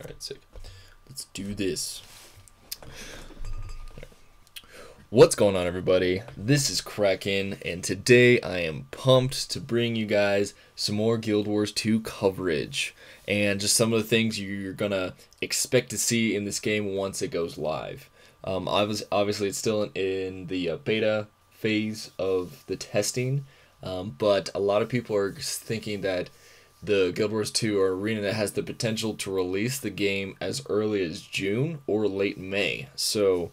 Alright, sick. Let's do this. What's going on, everybody? This is Kracken, and today I am pumped to bring you guys some more Guild Wars 2 coverage and just some of the things you're gonna expect to see in this game once it goes live. Obviously, it's still in the beta phase of the testing, but a lot of people are thinking that the Guild Wars 2 or Arena that has the potential to release the game as early as June or late May. So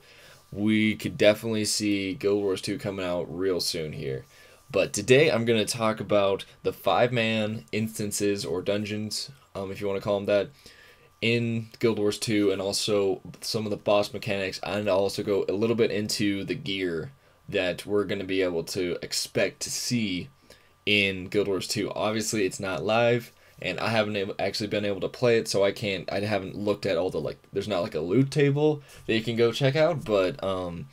we could definitely see Guild Wars 2 coming out real soon here. But today I'm going to talk about the 5-man instances or dungeons, if you want to call them that, in Guild Wars 2, and also some of the boss mechanics, and also go a little bit into the gear that we're going to be able to expect to see in Guild Wars 2. Obviously, it's not live, and I haven't actually been able to play it, so I haven't looked at all the, there's not like a loot table that you can go check out, but I'm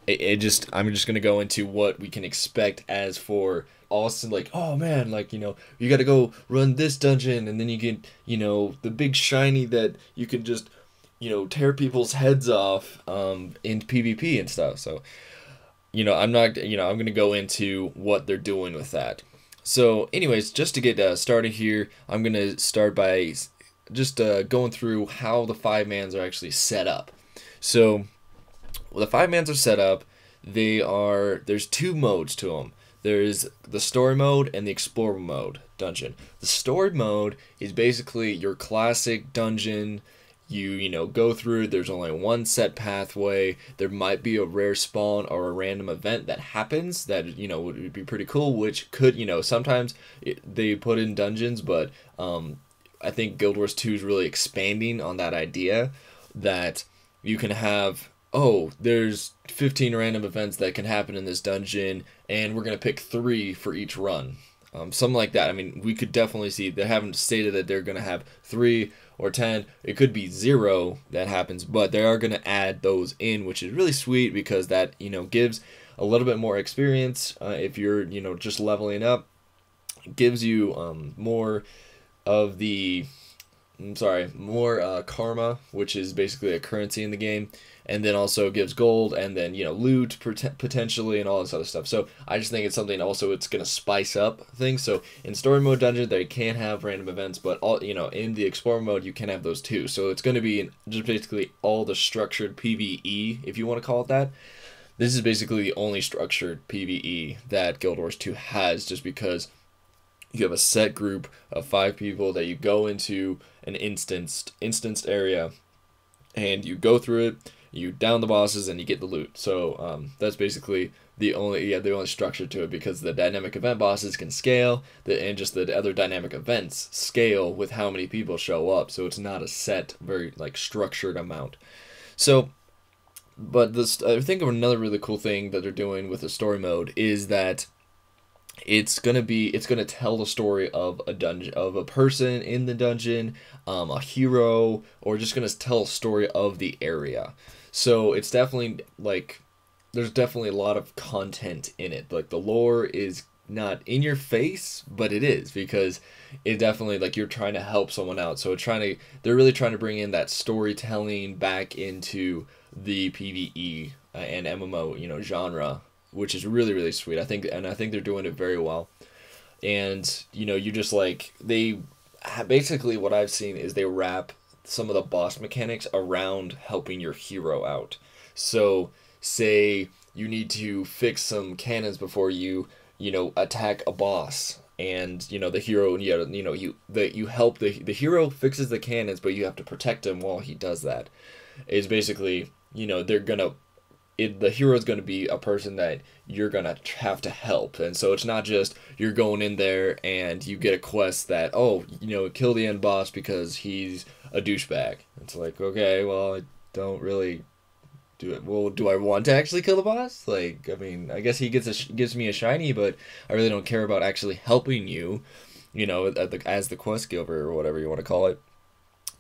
just gonna go into what we can expect as for Austin, like, oh man, like, you gotta go run this dungeon, and then you get, the big shiny that you can just, tear people's heads off in PvP and stuff. So, I'm gonna go into what they're doing with that. So anyways, just to get started here, I'm going to start by just going through how the 5-mans are actually set up. So the 5-mans are set up. There's two modes to them. There's the story mode and the explorer mode dungeon. The story mode is basically your classic dungeon. You go through, there's only one set pathway, there might be a rare spawn or a random event that happens that, would be pretty cool, which could, sometimes they put in dungeons, but I think Guild Wars 2 is really expanding on that idea that you can have, there's 15 random events that can happen in this dungeon, and we're going to pick 3 for each run. Something like that. I mean, we could definitely see, they haven't stated that they're going to have 3 or 10, it could be 0 that happens, but they are going to add those in, which is really sweet because that, gives a little bit more experience if you're, just leveling up. It gives you more of the, more karma, which is basically a currency in the game, and then also gives gold, and then, loot potentially, and all this other stuff. So I just think it's something also it's going to spice up things. So in story mode dungeon, they can have random events, but all, in the explorer mode, you can have those too. So it's going to be just basically all the structured PvE, if you want to call it that. This is basically the only structured PvE that Guild Wars 2 has, just because you have a set group of 5 people that you go into an instanced area, and you go through it, you down the bosses, and you get the loot. So that's basically the only structure to it, because the dynamic event bosses can scale, and just the other dynamic events scale with how many people show up. So it's not a set, very structured amount. So, but I think of another really cool thing that they're doing with the story mode is that it's gonna tell the story of a dungeon, of a person in the dungeon, a hero, or just gonna tell a story of the area. So it's definitely there's definitely a lot of content in it. Like, the lore is not in your face, but it is, because it definitely, you're trying to help someone out. So they're really trying to bring in that storytelling back into the PvE and MMO genre, which is really, really sweet. I think they're doing it very well. And you just they basically, what I've seen is they wrap some of the boss mechanics around helping your hero out. So say you need to fix some cannons before you attack a boss, and the hero, you help the hero fixes the cannons, but you have to protect him while he does that. Is basically, the hero is going to be a person that you're going to have to help. And so it's not just you're going in there and you get a quest that, kill the end boss because he's a douchebag. It's like, okay, well, I don't really do it. Well, do I want to actually kill the boss? I guess he gives me a shiny, but I really don't care about actually helping you, as the quest giver or whatever you want to call it.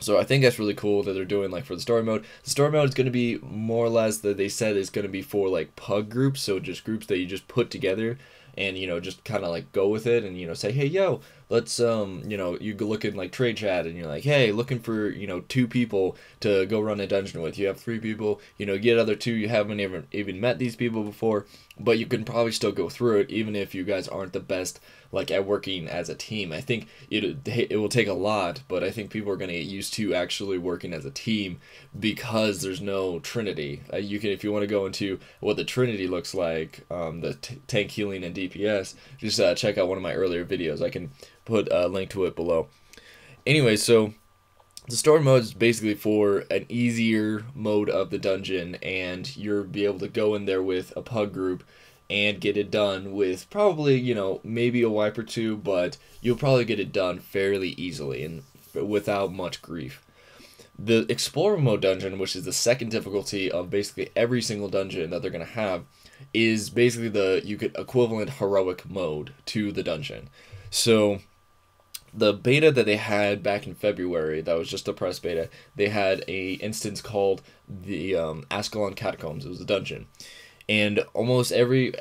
So I think that's really cool that they're doing for the story mode. The story mode is going to be more or less that they said is going to be for pug groups, so just groups that you just put together and just kind of go with it and say, hey, yo, let's you go look in like trade chat and you're like, hey, looking for 2 people to go run a dungeon with. You have 3 people, get other 2. You haven't even met these people before, but you can probably still go through it even if you guys aren't the best like at working as a team. I think it will take a lot, but I think people are going to get used to actually working as a team because there's no Trinity. You can, if you want to go into what the Trinity looks like, the tank, healing, and DPS, just check out one of my earlier videos. I can put a link to it below. Anyway, so the story mode is basically for an easier mode of the dungeon, and you'll be able to go in there with a pug group and get it done with probably, maybe a wipe or 2, but you'll probably get it done fairly easily and without much grief. The Explorer mode dungeon, which is the second difficulty of basically every single dungeon that they're going to have, is basically the equivalent heroic mode to the dungeon. So the beta that they had back in February, that was just a press beta, they had a instance called the Ascalon Catacombs. It was a dungeon. And almost every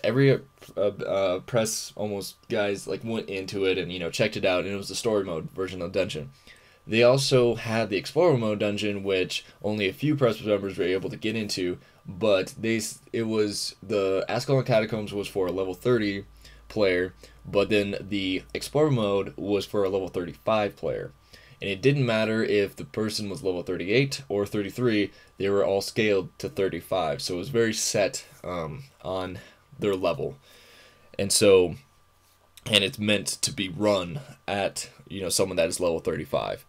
press almost guys like went into it and checked it out, and it was the story mode version of the dungeon. They also had the Explorer mode dungeon, which only a few press members were able to get into, but it was the Ascalon Catacombs was for a level 30 player, but then the Explorer mode was for a level 35 player. And it didn't matter if the person was level 38 or 33, they were all scaled to 35. So it was very set on their level. And it's meant to be run at, someone that is level 35.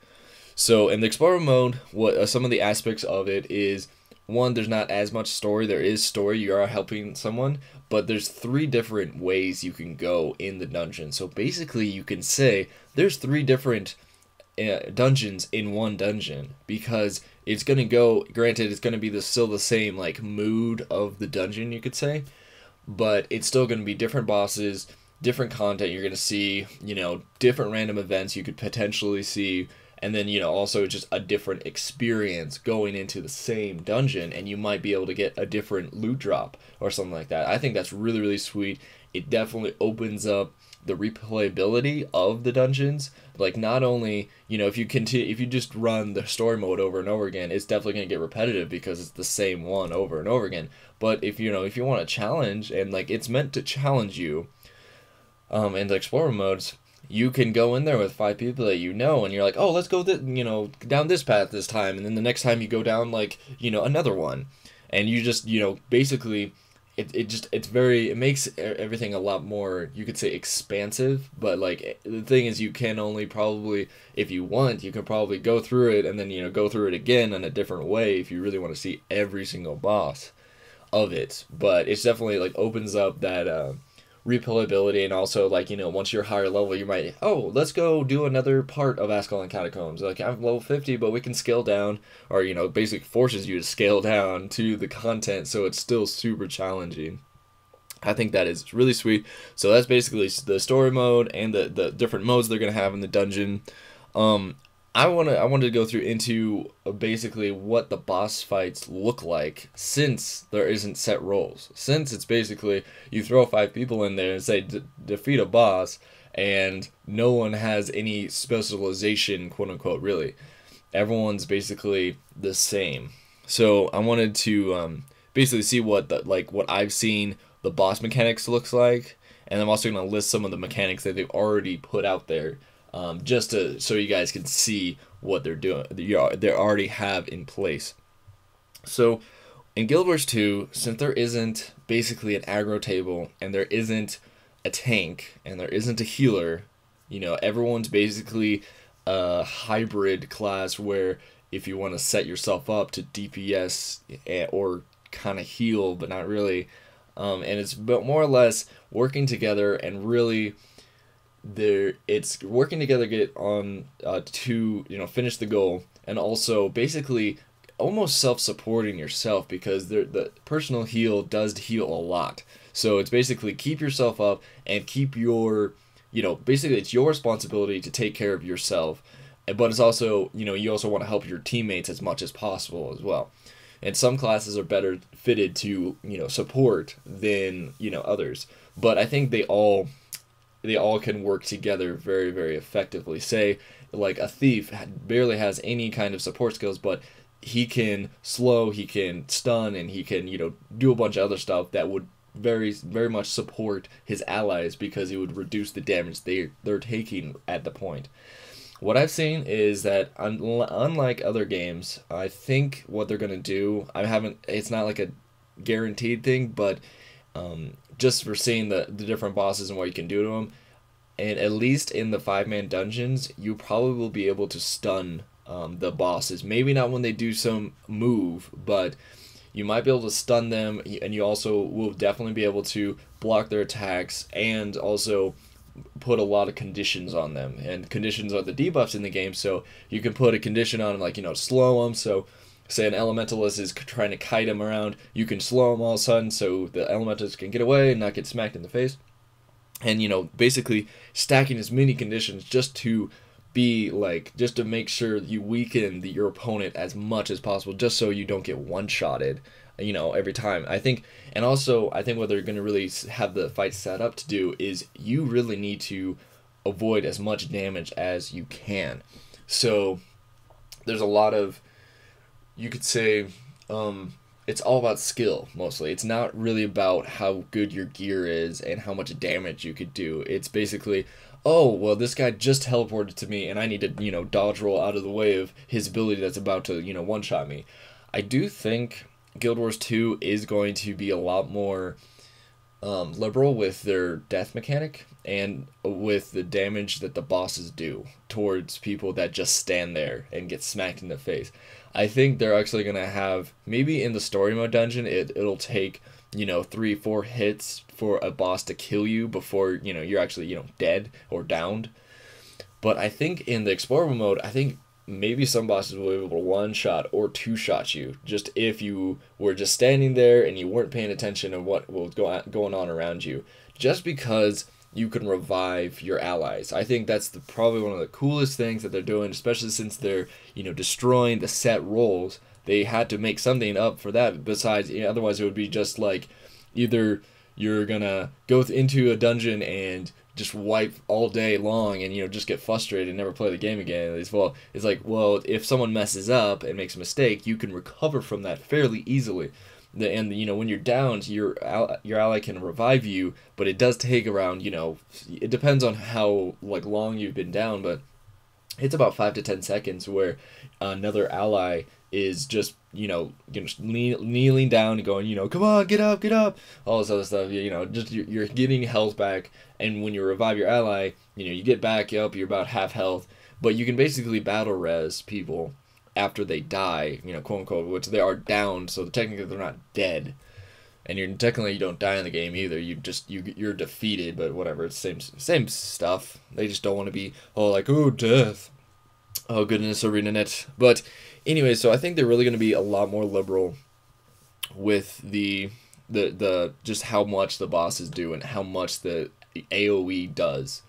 So in the Explorer mode, what some of the aspects of it is, one, there's not as much story. There is story, you are helping someone, but there's 3 different ways you can go in the dungeon. So basically you can say there's 3 different dungeons in one dungeon, because it's going to go, granted it's going to be still the same like mood of the dungeon, you could say, but it's still going to be different bosses, different content. You're going to see different random events you could potentially see, and then also just a different experience going into the same dungeon, and you might be able to get a different loot drop or something like that. I think that's really, really sweet. It definitely opens up the replayability of the dungeons. Like, not only if you just run the story mode over and over again, it's definitely going to get repetitive because it's the same one over and over again. But if you want a challenge, and like it's meant to challenge you, in the Explorer modes, you can go in there with 5 people that and you're like, oh, let's go down this path this time, and then the next time you go down like another one, and you just basically it makes everything a lot more, you could say, expansive. But like the thing is, you can only probably, if you want, you can probably go through it and then go through it again in a different way if you really want to see every single boss of it. But it's definitely like opens up that replayability, and also like once you're higher level, you might, oh, let's go do another part of Ascalon Catacombs. Like, I'm level 50, but we can scale down, or basically forces you to scale down to the content, so it's still super challenging. I think that is really sweet. So that's basically the story mode and the different modes they're gonna have in the dungeon. I wanted to go through into basically what the boss fights look like, since there isn't set roles. Since it's basically you throw 5 people in there and say defeat a boss, and no one has any specialization, quote unquote, really. Everyone's basically the same. So I wanted to basically see what what I've seen the boss mechanics looks like, and I'm also going to list some of the mechanics that they've already put out there. Just so you guys can see what they're doing, they already have in place. So in Guildwars2, since there isn't basically an aggro table, and there isn't a tank, and there isn't a healer, everyone's basically a hybrid class where if you want to set yourself up to DPS or kind of heal, but not really, and it's more or less working together, and really it's working together to get on to finish the goal, and also basically almost self-supporting yourself, because the personal heal does heal a lot. So it's basically keep yourself up and keep your basically it's your responsibility to take care of yourself, but it's also you also want to help your teammates as much as possible as well. And some classes are better fitted to support than others, but I think they all they all can work together very, very effectively. Say, like a thief barely has any kind of support skills, but he can slow, he can stun, and he can, do a bunch of other stuff that would very, very much support his allies because it would reduce the damage they're taking at the point. What I've seen is that unlike other games, I think what they're gonna do, it's not like a guaranteed thing, but just for seeing the different bosses and what you can do to them, and at least in the 5-man dungeons, you probably will be able to stun the bosses. Maybe not when they do some move, but you might be able to stun them, and you also will definitely be able to block their attacks and also put a lot of conditions on them. And conditions are the debuffs in the game, so you can put a condition on them, like, slow them. So say an elementalist is trying to kite him around, you can slow him all of a sudden so the elementalist can get away and not get smacked in the face. And basically stacking as many conditions just to make sure you weaken your opponent as much as possible, just so you don't get one-shotted, every time. I think what they're going to really have the fight set up to do is you really need to avoid as much damage as you can. So there's a lot of, you could say, it's all about skill, mostly. It's not really about how good your gear is and how much damage you could do. It's basically, oh, well, this guy just teleported to me, and I need to, dodge roll out of the way of his ability that's about to, one-shot me. I do think Guild Wars 2 is going to be a lot more liberal with their death mechanic and with the damage that the bosses do towards people that just stand there and get smacked in the face. I think they're actually going to have, maybe in the story mode dungeon, it'll take, 3-4 hits for a boss to kill you before, you're actually, dead or downed. But I think in the explorer mode, I think maybe some bosses will be able to one-shot or two-shot you, just if you were just standing there and you weren't paying attention to what was going on around you. Just because you can revive your allies. I think that's probably one of the coolest things that they're doing, especially since they're, destroying the set roles. They had to make something up for that. Besides, otherwise it would be just like, either you're gonna go into a dungeon and just wipe all day long and, just get frustrated and never play the game again. It's like, well, if someone messes up and makes a mistake, you can recover from that fairly easily. And when you're down, your ally can revive you, but it does take around, it depends on how long you've been down, but it's about 5 to 10 seconds where another ally is just kneeling down and going, come on, get up, all this other stuff. Just you're getting health back, and when you revive your ally, you get back up, you're about half health, but you can basically battle res people after they die, quote unquote, which they are down, so technically they're not dead, and you don't die in the game either. You're defeated, but whatever, it's same stuff. They just don't want to be oh death, oh goodness, ArenaNet. But anyway, so I think they're really going to be a lot more liberal with the just how much the bosses do and how much the AoE does.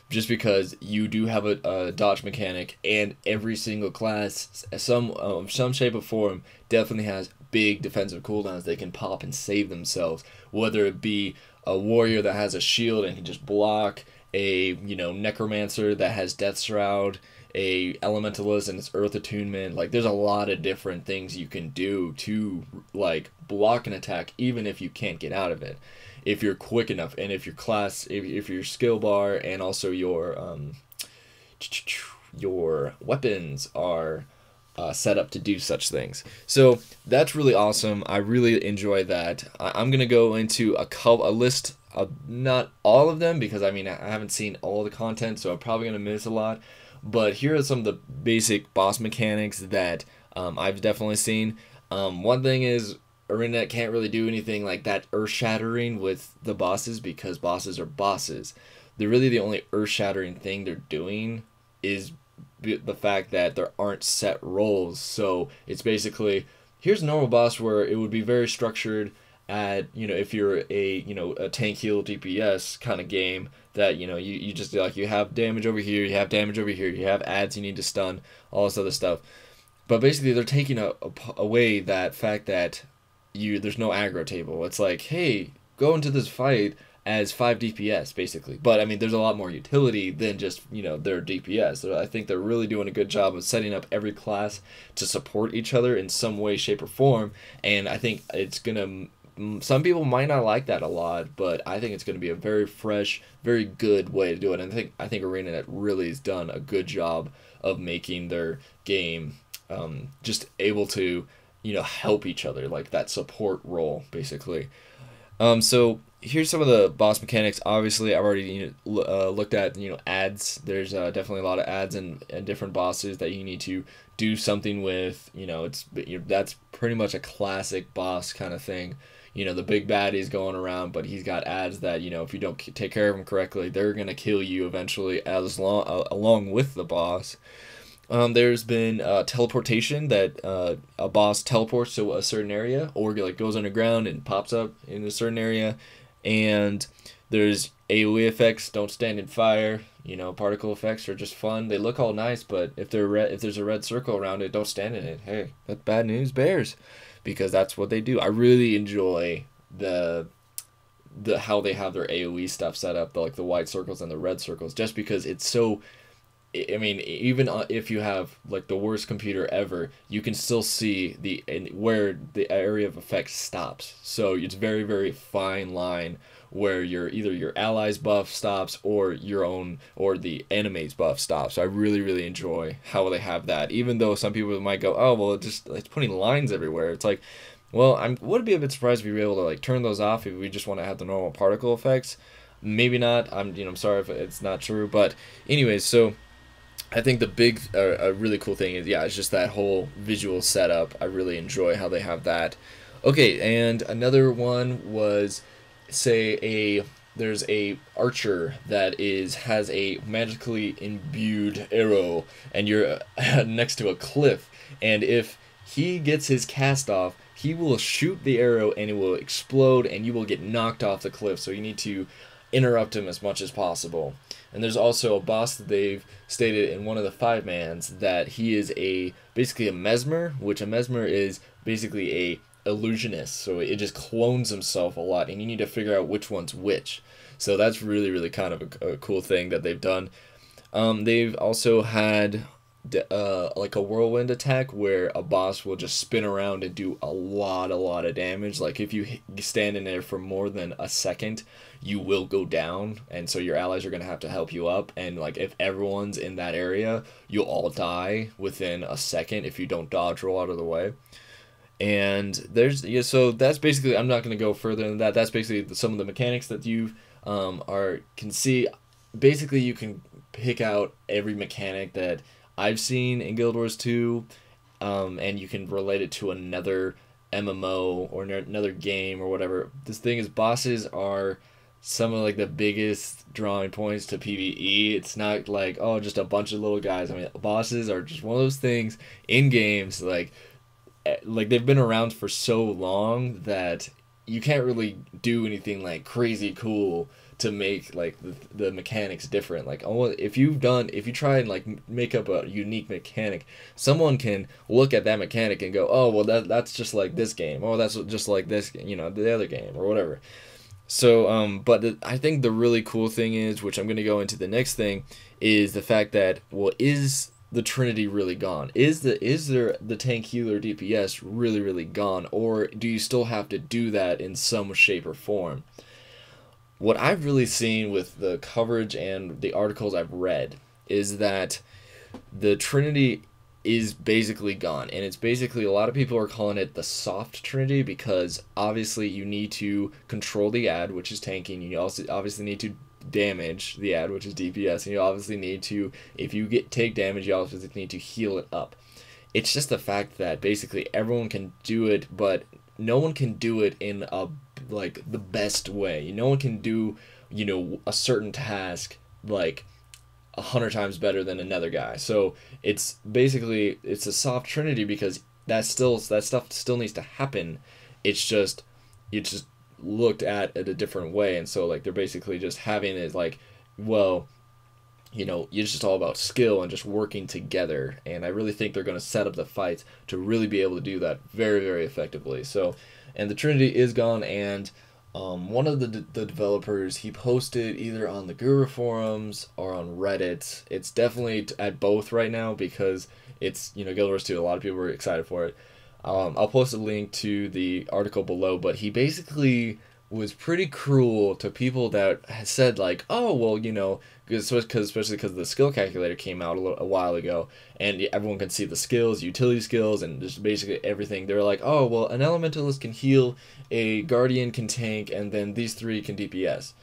Just because you do have a dodge mechanic, and every single class, some shape or form, definitely has big defensive cooldowns. They can pop and save themselves, whether it be a warrior that has a shield and can just block, a necromancer that has death shroud, a elementalist and its earth attunement. There's a lot of different things you can do to block an attack, even if you can't get out of it, if you're quick enough, and if your class, if your skill bar and also your weapons are set up to do such things. So that's really awesome. I really enjoy that. I'm gonna go into a list of not all of them, because I haven't seen all the content, so I'm probably gonna miss a lot. But here are some of the basic boss mechanics that I've definitely seen. One thing is, ArenaNet can't really do anything like that earth-shattering with the bosses, because bosses are bosses. The only earth-shattering thing they're doing is the fact that there aren't set roles. So it's basically, here's a normal boss where it would be very structured at, if you're a tank heal DPS kind of game, that you just you have damage over here, you have damage over here, you have ads you need to stun, all this other stuff. But basically they're taking away that fact that there's no aggro table. It's like, hey, go into this fight as 5 DPS basically. But I mean, there's a lot more utility than just, you know, their DPS. So I think they're really doing a good job of setting up every class to support each other in some way, shape, or form. And I think it's gonna. Some people might not like that a lot, but I think it's going to be a very fresh, very good way to do it. And I think ArenaNet really has done a good job of making their game just able to, you know, help each other, like that support role basically. So here's some of the boss mechanics. Obviously, I've already, you know, looked at, you know, ads. There's definitely a lot of ads and different bosses that you need to do something with. You know, that's pretty much a classic boss kind of thing. You know, the big bad is going around, but he's got ads that, you know, if you don't take care of them correctly, they're gonna kill you eventually along with the boss. There's been teleportation that a boss teleports to a certain area, or like goes underground and pops up in a certain area. And there's AoE effects. Don't stand in fire. You know, particle effects are just fun. They look all nice, but if there's a red circle around it, don't stand in it. Hey, that's bad news, bears, because that's what they do. I really enjoy the how they have their AoE stuff set up, like the white circles and the red circles, just because it's so. I mean, even if you have like the worst computer ever, you can still see where the area of effect stops. So it's very, very fine line where either your allies buff stops or your own or the enemy's buff stops. So I really, really enjoy how they have that. Even though some people might go, oh well, it's putting lines everywhere. It's like, well, I would be a bit surprised if we were able to like turn those off if we just want to have the normal particle effects. Maybe not. I'm sorry if it's not true, but anyways, so. I think the big, a really cool thing is, yeah, it's just that whole visual setup. I really enjoy how they have that. Okay, and another one was, say, there's a archer that has a magically imbued arrow, and you're next to a cliff, and if he gets his cast off, he will shoot the arrow, and it will explode, and you will get knocked off the cliff, so you need to interrupt him as much as possible. And there's also a boss that they've stated in one of the 5-mans that he is basically a mesmer, which a mesmer is basically a illusionist, so it just clones himself a lot, and you need to figure out which one's which. So that's really, really kind of a cool thing that they've done. They've also had like a whirlwind attack where a boss will just spin around and do a lot of damage. Like if you stand in there for more than a second, you will go down, and so your allies are going to have to help you up, and like if everyone's in that area, you'll all die within a second if you don't dodge roll out of the way. And so that's basically, I'm not going to go further than that. That's basically some of the mechanics that you can see. Basically, you can pick out every mechanic that I've seen in Guild Wars 2, and you can relate it to another MMO or another game or whatever. This thing is, bosses are some of like the biggest drawing points to PvE. It's not like, oh, just a bunch of little guys. I mean, bosses are just one of those things in games, like they've been around for so long that you can't really do anything like crazy cool to make like the mechanics different. Like, oh, if you try and like make up a unique mechanic, someone can look at that mechanic and go, oh well, that's just like this game, oh that's just like this, you know, the other game or whatever. So but I think the really cool thing is, which I'm going to go into the next thing, is the fact that, well, is the Trinity really gone? Is there the tank healer DPS really gone, or do you still have to do that in some shape or form? What I've really seen with the coverage and the articles I've read is that the Trinity is basically gone, and it's basically, a lot of people are calling it the soft Trinity, because obviously you need to control the ad, which is tanking. You also obviously need to damage the ad, which is DPS, and you obviously need to, if you take damage, you obviously need to heal it up. It's just the fact that basically everyone can do it, but no one can do it in like the best way. No one can do, you know, a certain task like 100 times better than another guy. So it's basically, it's a soft Trinity because that stuff still needs to happen. It's just looked at a different way, and so like they're basically just having it like, well, you know, it's just all about skill and just working together. And I really think they're going to set up the fights to really be able to do that very, very effectively. So, and the Trinity is gone, and One of the developers, he posted either on the Guru forums or on Reddit. It's definitely at both right now because it's, Guild Wars 2. A lot of people are excited for it. I'll post a link to the article below, but he basically was pretty cruel to people that said like, oh well, especially because the skill calculator came out a while ago, and everyone can see the skills, utility skills, and just basically everything. They're like, oh well, an elementalist can heal, a guardian can tank, and then these three can DPS.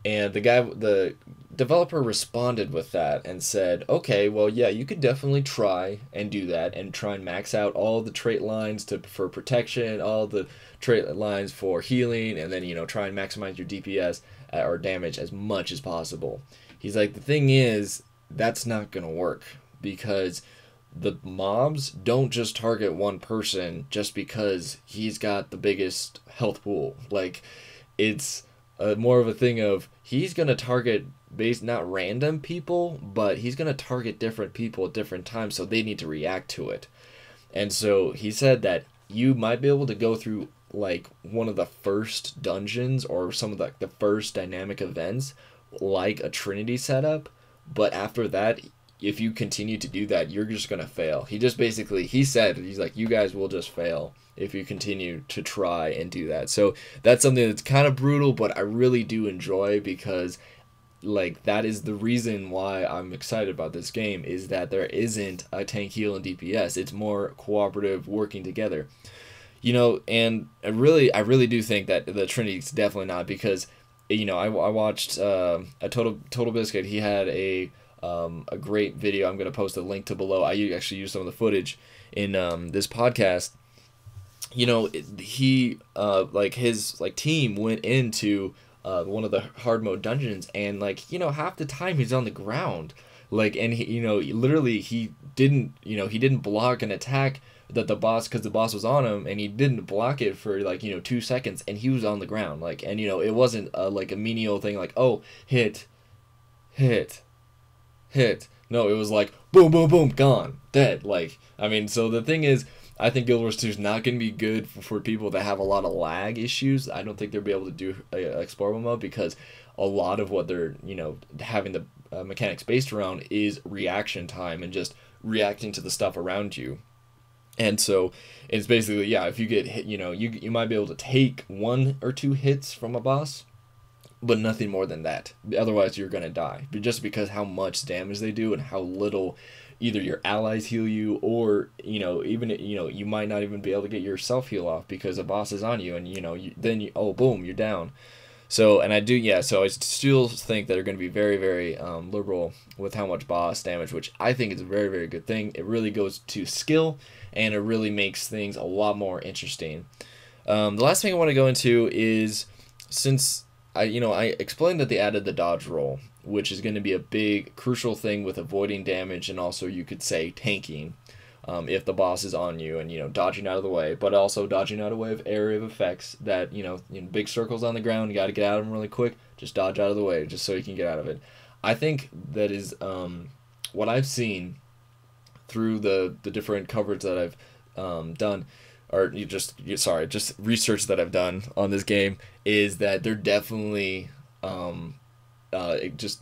And the developer responded with that and said, okay, well, yeah, you could definitely try and do that and try and max out all the trait lines for protection, all the trait lines for healing, and then, try and maximize your DPS or damage as much as possible. He's like, the thing is, that's not going to work because the mobs don't just target one person just because he's got the biggest health pool. Like, it's more of a thing of he's going to target not random people, but he's going to target different people at different times, so they need to react to it. And so he said that you might be able to go through like one of the first dungeons or some of the first dynamic events like a Trinity setup, but after that, if you continue to do that, you're just going to fail. He said, he's like, you guys will just fail if you continue to try and do that. So that's something that's kind of brutal, but I really do enjoy because like that is the reason why I'm excited about this game, is that there isn't a tank, heal, and DPS. It's more cooperative, working together. And I really do think that the Trinity's definitely not, because I watched a Total Biscuit. He had a great video. I'm going to post a link to below. I actually used some of the footage in this podcast. He his team went into one of the hard mode dungeons, and half the time he's on the ground, and he literally he didn't block an attack that because the boss was on him, and he didn't block it for 2 seconds, and he was on the ground, and it wasn't a menial thing like, oh, hit. No, it was like boom, boom, boom, gone, dead. So the thing is, I think Guild Wars 2 is not going to be good for people that have a lot of lag issues. I don't think they'll be able to do explorable mode, because a lot of what they're having the mechanics based around is reaction time and just reacting to the stuff around you. And so it's basically, yeah, if you get hit, you might be able to take 1 or 2 hits from a boss, but nothing more than that. Otherwise, you're going to die. But just because how much damage they do and how little either your allies heal you, or, even, you might not even be able to get your self-heal off because a boss is on you, and, oh, boom, you're down. So, and so I still think that they're going to be very, very liberal with how much boss damage, which I think is a very, very good thing. It really goes to skill, and it really makes things a lot more interesting. The last thing I want to go into is, since I explained that they added the dodge roll, which is going to be a big, crucial thing with avoiding damage, and also you could say tanking. If the boss is on you, and dodging out of the way, but also dodging out of the way of area of effects that big circles on the ground, you got to get out of them really quick. Just dodge out of the way just so you can get out of it. I think that is what I've seen through the different coverage that I've done, or just research that I've done on this game, is that they're definitely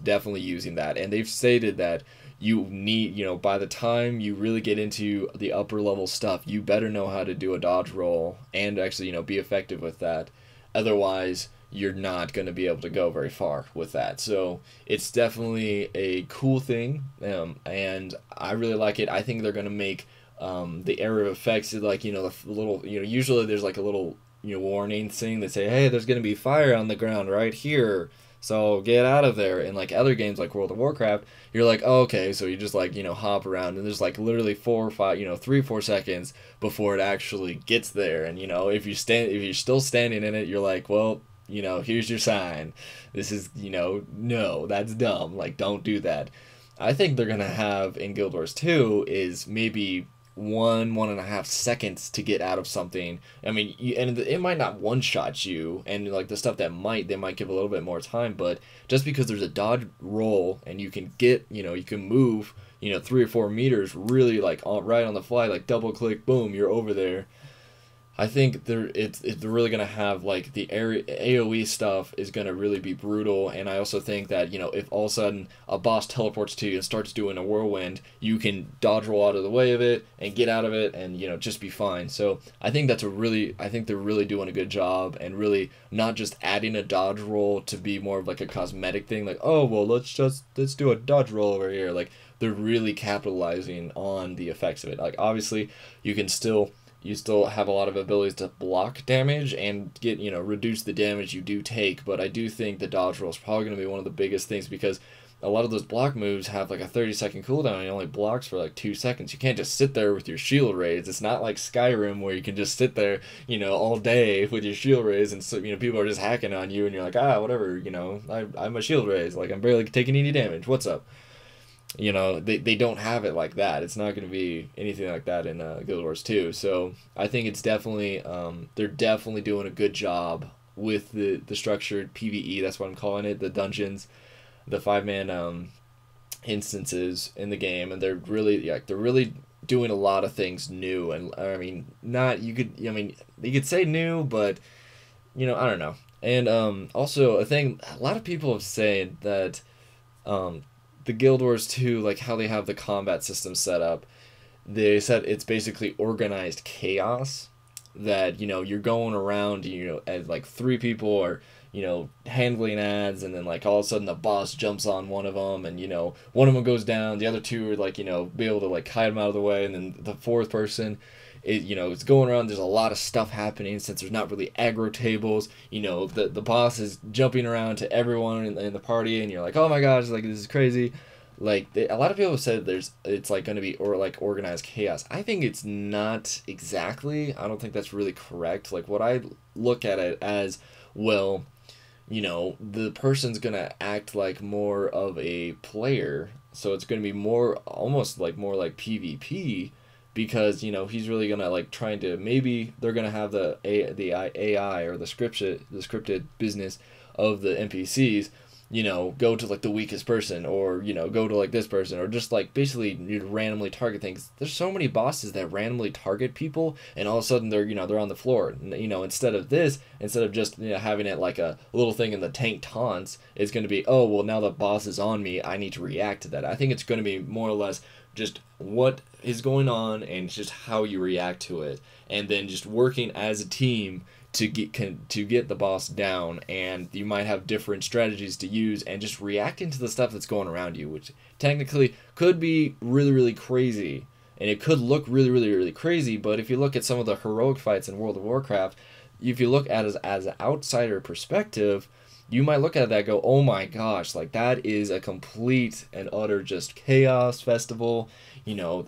definitely using that, and they've stated that you need, by the time you really get into the upper level stuff, you better know how to do a dodge roll and actually, be effective with that. Otherwise, you're not going to be able to go very far with that. So it's definitely a cool thing, and I really like it. I think they're going to make the area of effects, the little, usually there's a little, warning thing that say, hey, there's going to be fire on the ground right here, so get out of there. In other games like World of Warcraft, you're like, oh, okay, so you just hop around, and there's literally 4 or 5, 3 or 4 seconds before it actually gets there. And if you're still standing in it, you're like, well, here's your sign. This is, no, that's dumb. Don't do that. I think they're gonna have in Guild Wars 2 is maybe 1.5 seconds to get out of something. I mean, and it might not one-shot you, and the stuff that they might give a little bit more time, but just because there's a dodge roll and you can get, you can move, 3 or 4 meters really right on the fly, double click, boom, you're over there. I think they're really gonna have like the AOE stuff is gonna really be brutal, and I also think that if all of a sudden a boss teleports to you and starts doing a whirlwind, you can dodge roll out of the way of it and get out of it, and just be fine. So I think I think they're really doing a good job, and really not just adding a dodge roll to be more of like a cosmetic thing, like, oh well, let's do a dodge roll over here. Like, they're really capitalizing on the effects of it. Like, obviously you still have a lot of abilities to block damage and get, reduce the damage you do take. But I do think the dodge roll is probably going to be one of the biggest things, because a lot of those block moves have like a 30-second cooldown and it only blocks for like 2 seconds. You can't just sit there with your shield raised. It's not like Skyrim where you can just sit there, all day with your shield raised, and so, people are just hacking on you and you're like, whatever, I'm a shield raised. Like, I'm barely taking any damage. What's up? They don't have it like that. It's not going to be anything like that in Guild Wars 2. So I think it's definitely they're definitely doing a good job with the structured PvE. That's what I'm calling it. The dungeons, the 5-man instances in the game, and they're really doing a lot of things new. And I mean, you could say new, but I don't know. And also a thing a lot of people have said that the Guild Wars 2, like how they have the combat system set up, they said it's basically organized chaos. That, you're going around, as like 3 people are, handling ads, and then like all of a sudden the boss jumps on one of them, and, one of them goes down, the other 2 are like, be able to like hide them out of the way, and then the 4th person, it's going around. There's a lot of stuff happening since there's not really aggro tables. The boss is jumping around to everyone in the party, and you're like, oh my gosh, like, this is crazy. Like, a lot of people have said it's like going to be like organized chaos. I think it's not exactly. I don't think that's really correct. Like, what I look at it as, well, the person's going to act like more of a player, so it's going to be more like PvP, because he's really gonna like trying to, maybe they're gonna have the AI or the scripted business of the NPCs, go to like the weakest person, or go to like this person, or just like basically you randomly target things. There's so many bosses that randomly target people, and all of a sudden they're they're on the floor. Instead of just having it like a little thing in the tank taunts, it's going to be, oh well, now the boss is on me, I need to react to that. I think it's going to be more or less just what is going on and just how you react to it, and then just working as a team to get the boss down. And you might have different strategies to use, and just reacting to the stuff that's going around you, which technically could be really, really crazy, and it could look really, really, really crazy. But if you look at some of the heroic fights in World of Warcraft, if you look at it as an outsider perspective, you might look at that and go, oh my gosh, like, that is a complete and utter just chaos festival.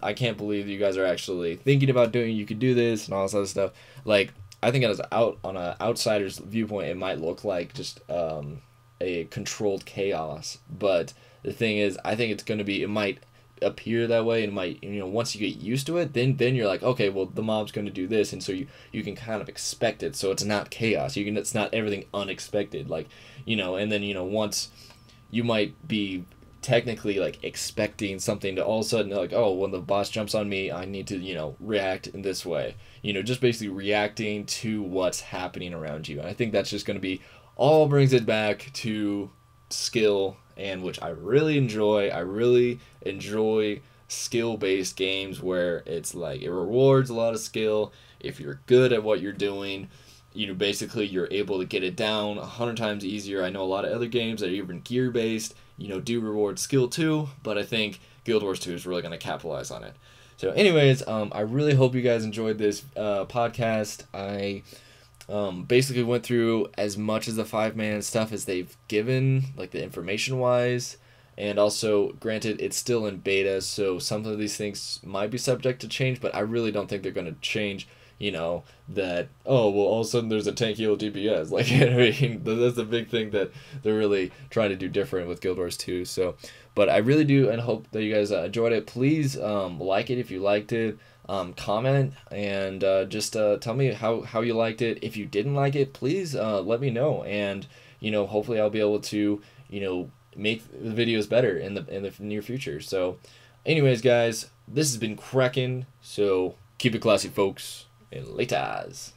I can't believe you guys are actually thinking about you could do this and all this other stuff. Like, I think on an outsider's viewpoint, it might look like just a controlled chaos. But the thing is, I think it might appear that way, and might, once you get used to it, then you're like, okay, well, the mob's going to do this, and so you can kind of expect it, so it's not chaos. It's not everything unexpected, like, and then once you might be technically like expecting something to all of a sudden, like, oh, when the boss jumps on me, I need to react in this way, just basically reacting to what's happening around you. And I think that's just going to be, all brings it back to skill, and which I really enjoy. I really enjoy skill-based games where it's like it rewards a lot of skill. If you're good at what you're doing, basically you're able to get it down 100 times easier. I know a lot of other games that are even gear-based, do reward skill too, but I think Guild Wars 2 is really going to capitalize on it. So anyways, I really hope you guys enjoyed this podcast. I basically went through as much of the 5-man stuff as they've given, like the information wise, and also, granted, it's still in beta, so some of these things might be subject to change, but I really don't think they're going to change, that, oh, well, all of a sudden there's a tank heal DPS. Like, I mean, that's the big thing that they're really trying to do different with Guild Wars 2. So, but I really do, and hope that you guys enjoyed it. Please like it if you liked it. Comment, and just tell me how you liked it. If you didn't like it, please let me know, and hopefully I'll be able to make the videos better in the near future. So anyways, guys, this has been Kracken, so keep it classy, folks. And laters.